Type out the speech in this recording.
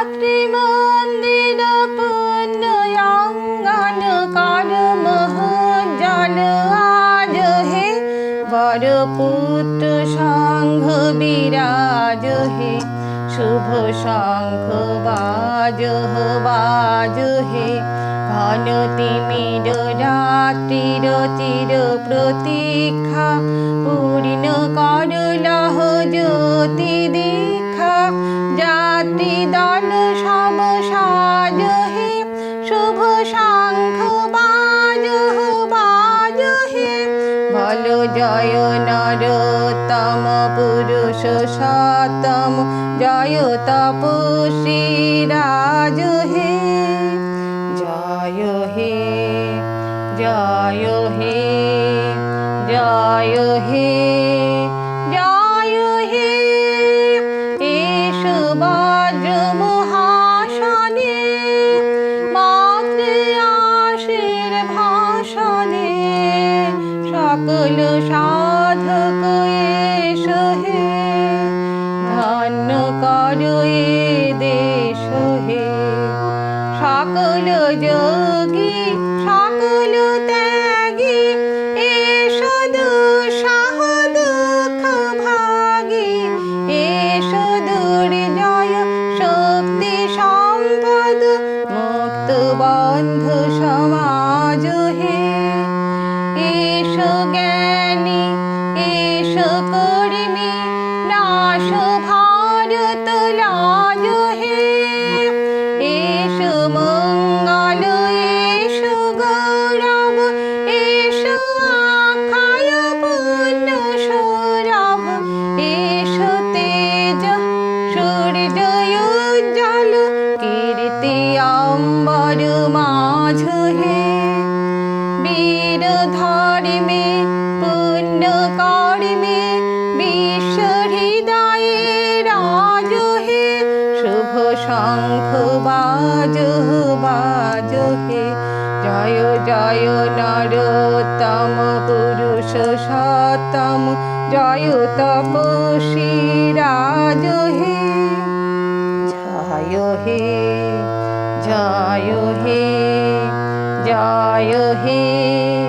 মাতৃমন্দির পুণ্যাঙ্গন কর্ম জল আজ হে বর পুত্র সংঘ বিরাজ হে শুভ শঙ্খ বাজ হে ঘন তিমির রাত্রির চির প্রতীক্ষা পূর্ণ করলহ জ্যোতি দীক্ষা যাত্রী দল সব সাজ হে শুভ শঙ্খ বাজ হে বল জয় নরোত্তম পুরুষ সতম জয় তপস্বী রাজ হে জয় হে জয় হে জয় হে জয় হে এস বজ্র মহাসনে মাতৃ আশীর্ভাষণে সকল সাধক এস হে ধন্য করো এ দেশ হে সকল যোগী সকল ত্যাগী এস দুঃসাহ দুঃখ ভাগী এস দুর্জয় শক্তি সম্পদ মুক্ত বন্ধ সমাজ হে এস জ্ঞানী এস কর্মী নাশ ভারত লাজ হে এস মঙ্গল এস গৌরব এস আখায় পুণ্য সৌরভ এস তেজ সূর্য উজ্জ্বল কীর্তি অম্বর মাঝ হে বীর ধর্মে পুণ্য কর্মে বিশ্ব হৃদয়ে রাজ হে শুভ শঙ্খ বাজ হে জয় জয় নরোত্তম পুরুষ সতম জয় তপস্বী রাজ হে জয় হে জয় হে জয় হে